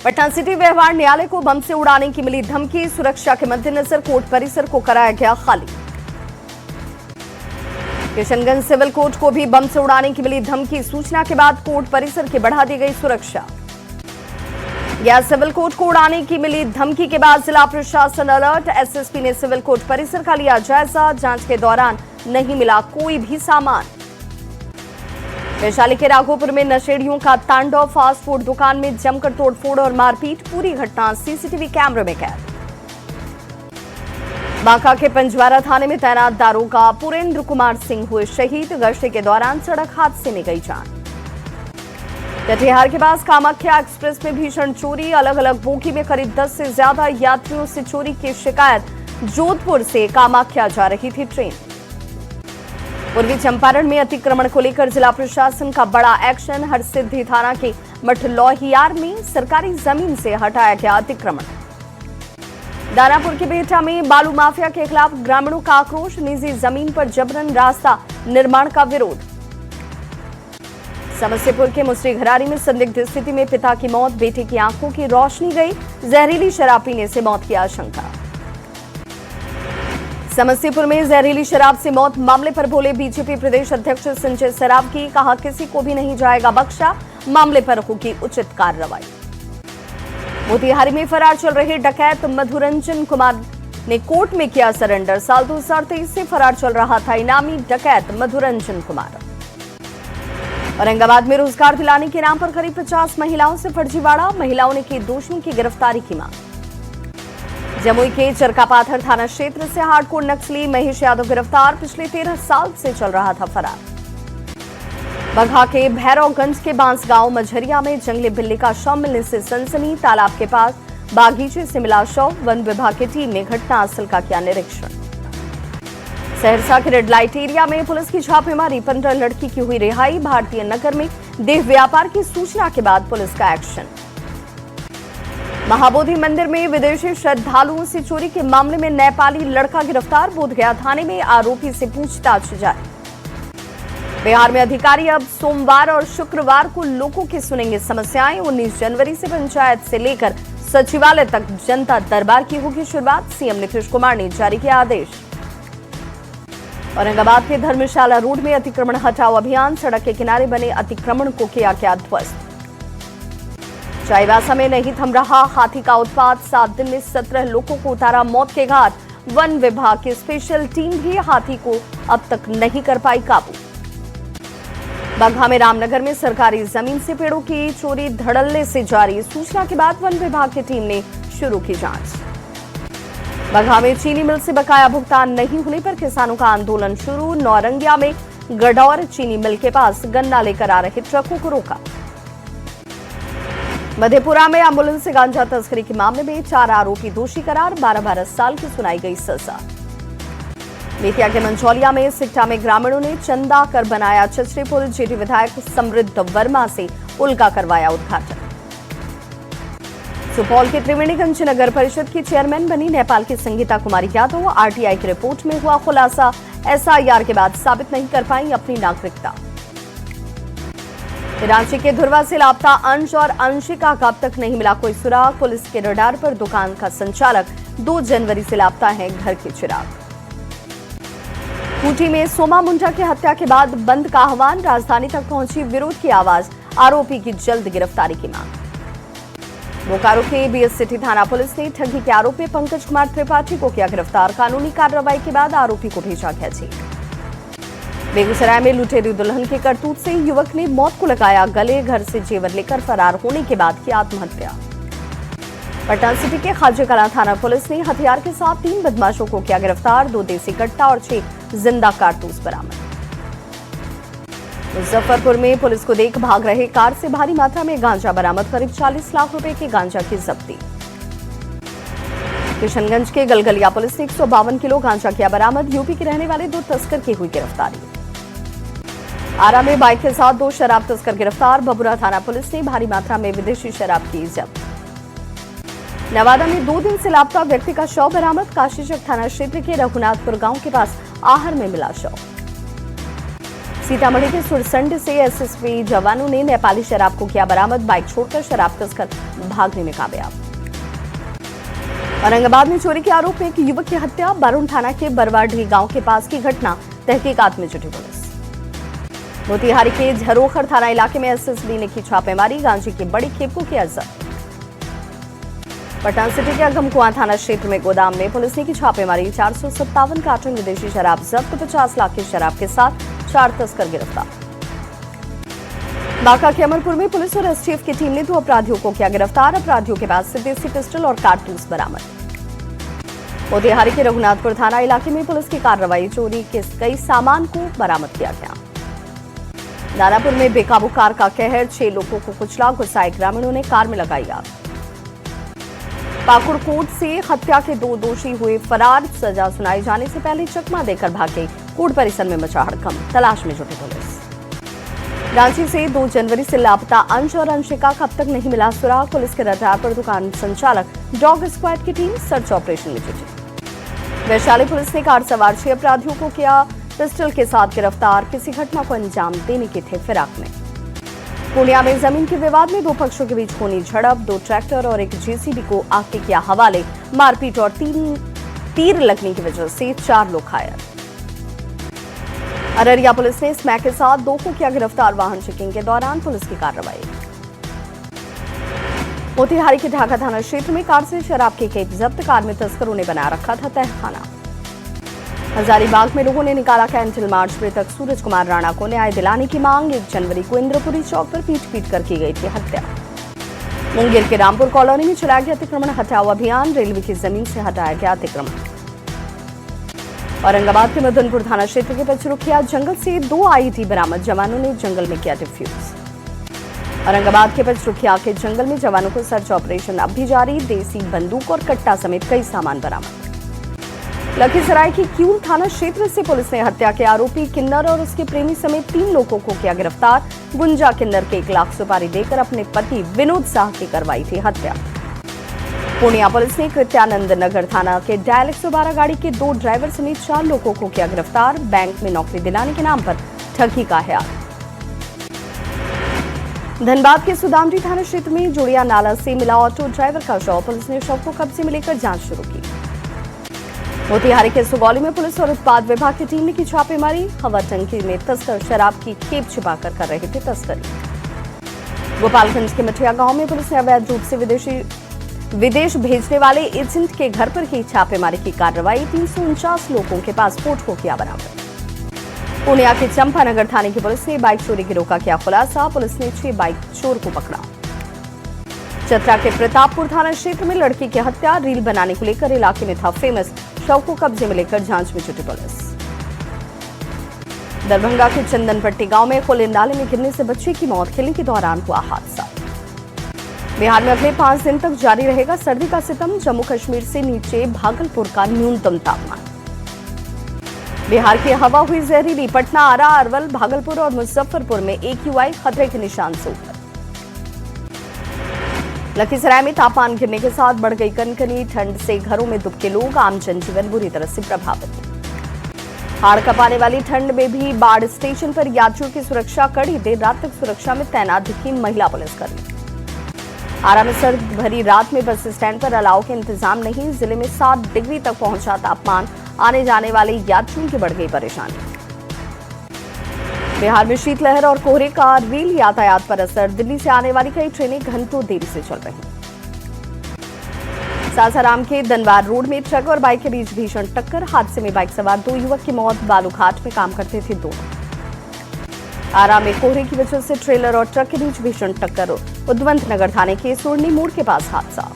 Patna city व्यवहार न्यायालय को बम से उड़ाने की मिली धमकी, सुरक्षा के मद्देनजर कोर्ट परिसर को कराया गया खाली। किशनगंज सिविल कोर्ट को भी बम से उड़ाने की मिली धमकी, सूचना के बाद कोर्ट परिसर की बढ़ा दी गई सुरक्षा। या सिविल कोर्ट को उड़ाने की मिली धमकी के बाद जिला प्रशासन अलर्ट, एसएसपी ने सिविल कोर्ट परिसर का लिया जायजा, जांच के दौरान नहीं मिला कोई भी सामान। वैशाली के राघोपुर में नशेड़ियों का तांडव, फास्ट फूड दुकान में जमकर तोड़फोड़ और मारपीट, पूरी घटना सीसीटीवी कैमरे में कैद। बांका के पंजवारा थाने में तैनात दारोगा पुरेंद्र कुमार सिंह हुए शहीद, गश्त के दौरान सड़क हादसे में गई जान। कटिहार के पास कामाख्या एक्सप्रेस में भीषण चोरी, अलग अलग बोगी में करीब 10 से ज्यादा यात्रियों से चोरी की शिकायत, जोधपुर से कामाख्या जा रही थी ट्रेन। पूर्वी चंपारण में अतिक्रमण को लेकर जिला प्रशासन का बड़ा एक्शन, हरसिद्धि थाना के मठलौहियार में सरकारी जमीन से हटाया गया अतिक्रमण। दानापुर के बेहटा में बालू माफिया के खिलाफ ग्रामीणों का आक्रोश, निजी जमीन पर जबरन रास्ता निर्माण का विरोध। समस्तीपुर के मुसरी घरारी में संदिग्ध स्थिति में पिता की मौत, बेटे की आंखों की रोशनी गई, जहरीली शराब पीने से मौत की आशंका। समस्तीपुर में जहरीली शराब से मौत मामले पर बोले बीजेपी प्रदेश अध्यक्ष संजय सरावगी, कहा किसी को भी नहीं जाएगा बख्शा, मामले पर होगी उचित कार्रवाई। मोतिहारी में फरार चल रहे डकैत मधुरंजन कुमार ने कोर्ट में किया सरेंडर, साल 2023 से फरार चल रहा था इनामी डकैत मधुरंजन कुमार। औरंगाबाद में रोजगार दिलाने के नाम पर करीब 50 महिलाओं से फर्जीवाड़ा, महिलाओं ने की दोषियों की गिरफ्तारी की मांग। जमुई के चरकापाथर थाना क्षेत्र से हार्डकोर नक्सली महेश यादव गिरफ्तार, पिछले 13 साल से चल रहा था फरार। बगहा के भैरवगंज के बांस गांव मझरिया में जंगली बिल्ली का शव मिलने से सनसनी, तालाब के पास बागीचे से मिला शव, वन विभाग की टीम ने घटनास्थल का किया निरीक्षण। सहरसा के रेड लाइट एरिया में पुलिस की छापेमारी, 15 लड़की की हुई रिहाई, भारतीय नगर में देह व्यापार की सूचना के बाद पुलिस का एक्शन। महाबोधि मंदिर में विदेशी श्रद्धालुओं से चोरी के मामले में नेपाली लड़का गिरफ्तार, बोधगया थाने में आरोपी से पूछताछ जारी। बिहार में अधिकारी अब सोमवार और शुक्रवार को लोगों की सुनेंगे समस्याएं, 19 जनवरी से पंचायत से लेकर सचिवालय तक जनता दरबार की होगी शुरुआत, सीएम नीतीश कुमार ने जारी किया आदेश। औरंगाबाद के धर्मशाला रोड में अतिक्रमण हटाओ अभियान, सड़क के किनारे बने अतिक्रमण को किया गया ध्वस्त। चाईबासा में नहीं थम रहा हाथी का उत्पात, 7 दिन में 17 लोगों को उतारा मौत के घाट, वन विभाग की स्पेशल टीम भी हाथी को अब तक नहीं कर पाई काबू। बगहा में रामनगर में सरकारी जमीन से पेड़ों की चोरी धड़ल्ले से जारी, सूचना के बाद वन विभाग की टीम ने शुरू की जांच। बगहा में चीनी मिल से बकाया भुगतान नहीं होने पर किसानों का आंदोलन शुरू, नौरंगिया में गडौर चीनी मिल के पास गन्ना लेकर आ रहे ट्रकों को रोका। मधेपुरा में एम्बुलेंस से गांजा तस्करी के मामले में 4 आरोपी दोषी करार, 12-12 साल की सुनाई गई सजा। बेतिया के मंझौलिया में सिकटा में ग्रामीणों ने चंदा कर बनाया चचरी पुल, जेडी विधायक समृद्ध वर्मा से पुल का करवाया उद्घाटन। सुपौल के त्रिवेणीगंज नगर परिषद की चेयरमैन बनी नेपाल की संगीता कुमारी यादव, आरटीआई की रिपोर्ट में हुआ खुलासा, एसआईआर के बाद साबित नहीं कर पाई अपनी नागरिकता। रांची के धुरवा से लापता अंश और अंशिका का अब तक नहीं मिला कोई सुराग, पुलिस के रडार पर दुकान का संचालक 2 जनवरी से लापता है घर के चिराग। खूंटी में सोमा मुंडा की हत्या के बाद बंद का आह्वान, राजधानी तक पहुंची विरोध की आवाज, आरोपी की जल्द गिरफ्तारी की मांग। बोकारो के बीएस सिटी थाना पुलिस ने ठगी के आरोप में पंकज कुमार त्रिपाठी को किया गिरफ्तार, कानूनी कार्रवाई के बाद आरोपी को भेजा गया जेल। बेगूसराय में लुटेरी दुल्हन के करतूत से युवक ने मौत को लगाया गले, घर से जेवर लेकर फरार होने के बाद की आत्महत्या। पटना सिटी के खाजे कलां थाना पुलिस ने हथियार के साथ 3 बदमाशों को किया गिरफ्तार, 2 देसी कट्टा और 6 जिंदा कारतूस बरामद। मुजफ्फरपुर में पुलिस को देख भाग रहे कार से भारी मात्रा में गांजा बरामद, करीब 40 लाख रुपए के गांजा की जब्ती। किशनगंज के गलगलिया पुलिस ने 152 किलो गांजा किया बरामद, यूपी के रहने वाले 2 तस्कर की हुई गिरफ्तारी। आरा में बाइक के साथ 2 शराब तस्कर गिरफ्तार, बबुरा थाना पुलिस ने भारी मात्रा में विदेशी शराब की जब्त। नवादा में 2 दिन से लापता व्यक्ति का शव बरामद, काशीचक थाना क्षेत्र के रघुनाथपुर गांव के पास आहर में मिला शव। सीतामढ़ी के सुरसंड से एसएसबी जवानों ने नेपाली शराब को किया बरामद। बाइक छोड़कर शराब तस्कर भागने में कामयाब। औरंगाबाद में चोरी के आरोप में एक युवक की हत्या। बारून थाना के बरवाडी गांव के पास की घटना, तहकीकात में जुटी पुलिस। मोतिहारी के झरोखर थाना इलाके में एसएसबी ने की छापेमारी। गांजे की बड़ी खेप को किया जब्त। पटना सिटी के अगमकुआं थाना क्षेत्र में गोदाम में पुलिस ने की छापेमारी। 457 कार्टन विदेशी शराब जब्त। 50 लाख की शराब के साथ 4 तस्कर गिरफ्तार। बांका के अमरपुर में पुलिस और एसटीएफ की टीम ने 2 अपराधियों को किया गिरफ्तार। अपराधियों के पास से देसी पिस्टल और कारतूस बरामद। मोतिहारी के रघुनाथपुर थाना इलाके में पुलिस की कार्रवाई। चोरी के कई सामान को बरामद किया गया। दानापुर में बेकाबू कार का कहर, 6 लोगों को कुचला, घुसाए ग्रामीणों ने कार में लगाई आग। पाकुड़ कोर्ट से हत्या के 2 दोषी हुए फरार। सजा सुनाई जाने से पहले चकमा देकर भागे। कोर्ट परिसर में मचा हड़कंप, तलाश में जुटी पुलिस। रांची से 2 जनवरी से लापता अंश और अंशिका का अब तक नहीं मिला सुराग। पुलिस के रडार पर दुकान संचालक डॉग स्क्वाड की टीम सर्च ऑपरेशन में जुटी। वैशाली पुलिस ने कार सवार 6 अपराधियों को किया पिस्टल के साथ गिरफ्तार। किसी घटना को अंजाम देने के थे फिराक में। पूर्णिया में जमीन के विवाद में 2 पक्षों के बीच खूनी झड़प। 2 ट्रैक्टर और एक जेसीबी को आग के किया हवाले। मारपीट और तीर लगने की वजह से 4 लोग घायल। अररिया पुलिस ने स्मैक के साथ 2 को किया गिरफ्तार। वाहन चेकिंग के दौरान पुलिस की कार्रवाई। मोतिहारी के ढाका थाना क्षेत्र में कार से शराब की खेप जब्त। कार में तस्करों ने बना रखा था तहखाना। हजारीबाग में लोगों ने निकाला कैंडल मार्च। मृतक सूरज कुमार राणा को न्याय दिलाने की मांग। 1 जनवरी को इंद्रपुरी चौक पर पीट कर की गई थी हत्या। मुंगेर के रामपुर कॉलोनी में चलाया गया अतिक्रमण हटाओ अभियान। रेलवे की जमीन से हटाया गया अतिक्रमण। औरंगाबाद के मदनपुर थाना क्षेत्र के पचरुखिया जंगल से 2 आईईडी बरामद। जवानों ने जंगल में किया डिफ्यूज। औरंगाबाद के पचरुखिया के जंगल में जवानों को सर्च ऑपरेशन अब भी जारी। देसी बंदूक और कट्टा समेत कई सामान बरामद। लखीसराय की क्यूल थाना क्षेत्र से पुलिस ने हत्या के आरोपी किन्नर और उसके प्रेमी समेत 3 लोगों को किया गिरफ्तार। गुंजा किन्नर के 1 लाख सुपारी देकर अपने पति विनोद साह की करवाई थी हत्या। पूर्णिया पुलिस ने कृत्यानंद नगर थाना के डायल 112 गाड़ी के 2 ड्राइवर समेत 4 लोगों को किया गिरफ्तार। बैंक में नौकरी दिलाने के नाम पर ठगी का है। धनबाद के सुदामडी थाना क्षेत्र में जोड़िया नाला से मिला ऑटो ड्राइवर का शव। पुलिस ने शव को कब्जे में लेकर जांच शुरू की। मोतिहारी के सुगौली में पुलिस और उत्पाद विभाग की टीम ने की छापेमारी। हवा टंकी में तस्कर शराब की खेप छिपाकर कर रहे थे तस्करी। गोपालगंज के मठिया गांव में पुलिस ने अवैध रूप से विदेश भेजने वाले एजेंट के घर पर की छापेमारी की कार्रवाई। 349 लोगों के पासपोर्ट को किया बरामद। पूर्णिया के चंपानगर थाने की पुलिस ने बाइक चोरी गिरोह का किया खुलासा। पुलिस ने 6 बाइक चोर को पकड़ा। चतरा के प्रतापपुर थाना क्षेत्र में लड़की की हत्या। रील बनाने को लेकर इलाके में था फेमस। शव को कब्जे में लेकर जांच में जुटी पुलिस। दरभंगा के चंदनपट्टी गांव में खुले नाले में गिरने से बच्चे की मौत। खेलने के दौरान हुआ हादसा। बिहार में अगले 5 दिन तक जारी रहेगा सर्दी का सितम। जम्मू कश्मीर से नीचे भागलपुर का न्यूनतम तापमान। बिहार की हवा हुई जहरीली। पटना, आरा, अरवल, भागलपुर और मुजफ्फरपुर में AQI खतरे के निशान से ऊपर। लखीसराय में तापमान गिरने के साथ बढ़ गई कनकनी। ठंड से घरों में दुबके लोग। आम जनजीवन बुरी तरह से प्रभावित। हाड़ कपाने वाली ठंड में भी बाढ़ स्टेशन पर यात्रियों की सुरक्षा कड़ी। देर रात तक सुरक्षा में तैनात दिखी महिला पुलिसकर्मी। आरा में सर्द भरी रात में बस स्टैंड पर अलाव के इंतजाम नहीं। जिले में 7 डिग्री तक पहुंचा तापमान। आने जाने वाले यात्रियों की बढ़ गई परेशानी। बिहार में शीतलहर और कोहरे का रेल यातायात पर असर। दिल्ली से आने वाली कई ट्रेनें घंटों देरी से चल रही। सासाराम के दनवार रोड में ट्रक और बाइक के बीच भीषण टक्कर। हादसे में बाइक सवार 2 युवक की मौत। बालूघाट में काम करते थे दोनों। आरा में कोहरे की वजह से ट्रेलर और ट्रक के बीच भीषण टक्कर। उद्वंत नगर थाने के सोरनी मोड़ के पास हादसा।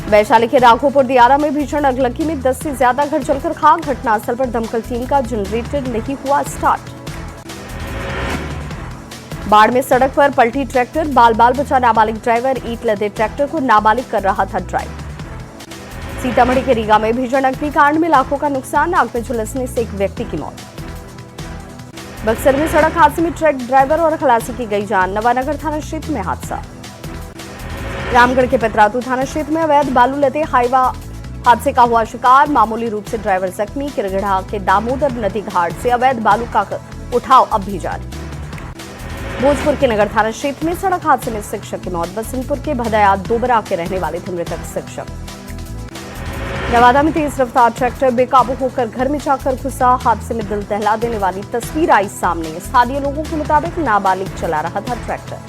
वैशाली के राघोपुर दियारा में भीषण अगलगी में 10 से ज्यादा घर जलकर खाक। घटनास्थल पर दमकल टीम का जनरेटर नहीं हुआ स्टार्ट। बाढ़ में सड़क पर पलटी ट्रैक्टर। बाल बचा नाबालिग ड्राइवर। ईंट लदे ट्रैक्टर को नाबालिग कर रहा था ड्राइव। सीतामढ़ी के रीगा में भीषण अग्निकांड में लाखों का नुकसान। आग में झुलसने से एक व्यक्ति की मौत। बक्सर में सड़क हादसे में ट्रक ड्राइवर और खलासी की गई जान। नवानगर थाना क्षेत्र में हादसा। रामगढ़ के पतरातू थाना क्षेत्र में अवैध बालू लदे हादसे का हुआ शिकार, मामूली रूप से ड्राइवर जख्मी। किरगढ़ा के दामोदर नदी घाट से अवैध बालू का उठाव अब भी जारी। भोजपुर के नगर थाना क्षेत्र में सड़क हादसे में शिक्षक की मौत। बसंतपुर के भदया दोबरा के रहने वाले थे मृतक शिक्षक। नवादा में तेज रफ्तार ट्रैक्टर बेकाबू होकर घर में जाकर घुसा। हादसे में दिल दहला देने वाली तस्वीर आई सामने। स्थानीय लोगों के मुताबिक नाबालिग चला रहा था ट्रैक्टर।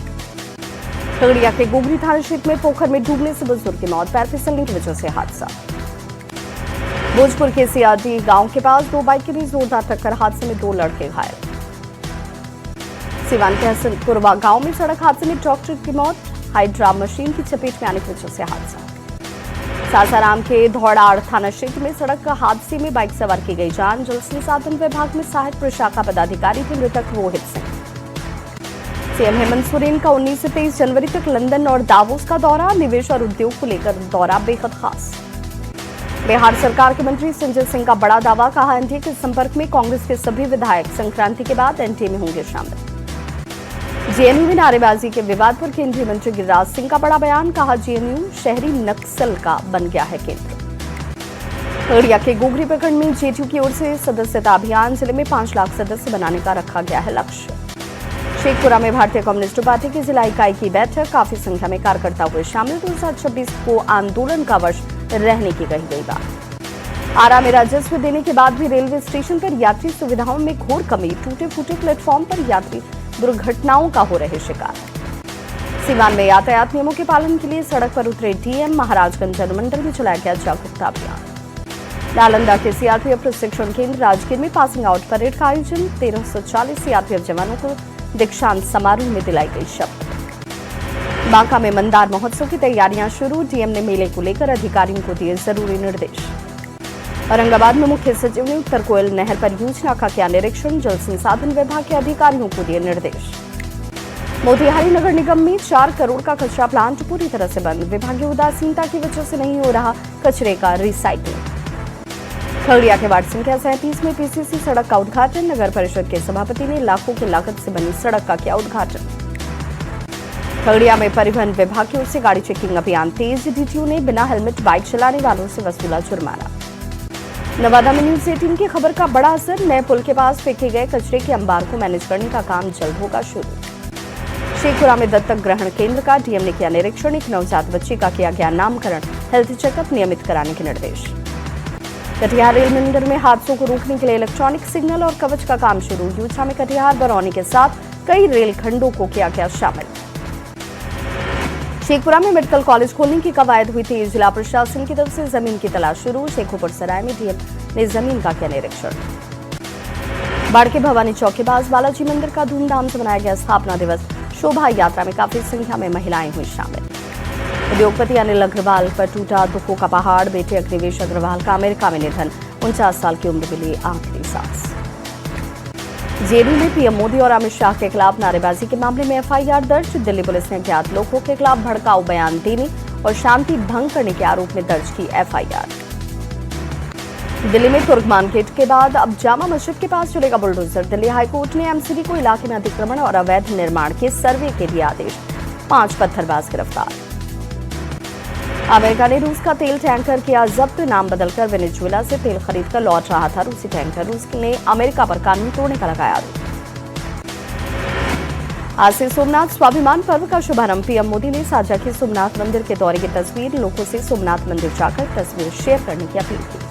खगड़िया के गोगरी थाना क्षेत्र में पोखर में डूबने से बुजुर्ग की मौत। पैर फिसलने की वजह से हादसा। भोजपुर के सियाडी गांव के पास दो बाइक के बीच जोरदार टक्कर। हादसे में दो लड़के घायल। सिवान के हसनपुरवा गांव में सड़क हादसे में डॉक्टर की मौत। हाइड्रा मशीन की चपेट में आने की वजह से हादसा। सासाराम के धौड़ाड़ थाना क्षेत्र में सड़क हादसे में बाइक सवार की गई जान। जल संसाधन विभाग में सहायक प्रशाखा पदाधिकारी थे मृतक रोहित सिंह। सीएम हेमंत सोरेन का 19 से 23 जनवरी तक लंदन और दावोस का दौरा। निवेश और उद्योग को लेकर दौरा बेहद खास। बिहार सरकार के मंत्री संजय सिंह का बड़ा दावा। कहा, एनडीए के संपर्क में कांग्रेस के सभी विधायक संक्रांति के बाद एनडीए में होंगे शामिल। जेएनयू में नारेबाजी के विवाद पर केंद्रीय मंत्री गिरिराज सिंह का बड़ा बयान। कहा, जेएनयू शहरी नक्सल का बन गया है केंद्र। खगड़िया के गोगरी प्रखंड में जेटीयू की ओर से सदस्यता अभियान। जिले में 5 लाख सदस्य बनाने का रखा गया है लक्ष्य। शेखपुरा में भारतीय कम्युनिस्ट पार्टी की जिला इकाई की बैठक। काफी संख्या में कार्यकर्ता हुए शामिल। 2026 को आंदोलन का वर्ष रहने की कही गई बात। आरा में राजस्व देने के बाद भी रेलवे स्टेशन पर यात्री सुविधाओं में घोर कमी। टूटे फूटे प्लेटफॉर्म पर यात्री दुर्घटनाओं का हो रहे शिकार। सीवान में यातायात नियमों के पालन के लिए सड़क पर उतरे डीएम। महाराजगंज अनुमंडल में चलाया गया जागरूकता अभियान। नालंदा के सीआरपीएफ प्रशिक्षण केंद्र राजगीर में पासिंग आउट परेड का आयोजन। 1340 सीआरपीएफ जवानों को दीक्षांत समारोह में दिलाई गई शपथ। बांका में मंदार महोत्सव की तैयारियां शुरू। डीएम ने मेले को लेकर अधिकारियों को दिए जरूरी निर्देश। औरंगाबाद में मुख्य सचिव ने उत्तर कोयल नहर परियोजना का किया निरीक्षण। जल संसाधन विभाग के अधिकारियों को दिए निर्देश। मोतिहारी नगर निगम में 4 करोड़ का कचरा प्लांट पूरी तरह से बंद। विभागीय उदासीनता की वजह से नहीं हो रहा कचरे का रिसाइक्लिंग। खगड़िया के वार्ड संख्या 37 में पीसीसी सड़क का उद्घाटन। नगर परिषद के सभापति ने लाखों की लागत से बनी सड़क का किया उद्घाटन। खगड़िया में परिवहन विभाग की ओर से गाड़ी चेकिंग अभियान तेज। डीटीओ ने बिना हेलमेट बाइक चलाने वालों से वसूला जुर्माना। नवादा में न्यूज 18 की खबर का बड़ा असर। नए पुल के पास फेंके गए कचरे के अंबार को मैनेज करने का काम जल्द होगा शुरू। शेखपुरा में दत्तक ग्रहण केंद्र का डीएम ने किया निरीक्षण। एक नवजात बच्ची का किया गया नामकरण। हेल्थ चेकअप नियमित कराने के निर्देश। कटिहार रेल मंदिर में हादसों को रोकने के लिए इलेक्ट्रॉनिक सिग्नल और कवच का काम शुरू। यूछा में कटिहार बरौनी के साथ कई रेलखंडों को किया गया शामिल। शेखपुरा में मेडिकल कॉलेज खोलने की कवायद हुई थी। जिला प्रशासन की तरफ से जमीन की तलाश शुरू। शेखोपुर सराय में डीएम ने जमीन का किया निरीक्षण। बाढ़ के भवानी चौक के पास बालाजी मंदिर का धूमधाम से मनाया गया स्थापना दिवस। शोभा यात्रा में काफी संख्या में महिलाएं हुई शामिल। उद्योगपति अनिल अग्रवाल पर टूटा दुखों का पहाड़। बेटे अग्निवेश अग्रवाल का अमेरिका में निधन। 49 साल की उम्र में ली आखिरी सांस। जेडीयू में पीएम मोदी और अमित शाह के खिलाफ नारेबाजी के मामले में एफआईआर दर्ज। दिल्ली पुलिस ने अज्ञात लोगों के खिलाफ भड़काऊ बयान देने और शांति भंग करने के आरोप में दर्ज की एफआईआर। दिल्ली में तुर्कमान गेट के बाद अब जामा मस्जिद के पास चलेगा बुलडोजर। दिल्ली हाईकोर्ट ने एमसीडी को इलाके में अतिक्रमण और अवैध निर्माण के सर्वे के लिए आदेश। 5 पत्थरबाज गिरफ्तार। अमेरिका ने रूस का तेल टैंकर किया जब्त। नाम बदलकर वेनेजुएला से तेल खरीदकर लौट रहा था रूसी टैंकर। रूस ने अमेरिका पर कानून तोड़ने का लगाया आरोप। आज से सोमनाथ स्वाभिमान पर्व का शुभारंभ। पीएम मोदी ने साझा की सोमनाथ मंदिर के दौरे की तस्वीर। लोगों से सोमनाथ मंदिर जाकर तस्वीर शेयर करने की अपील की।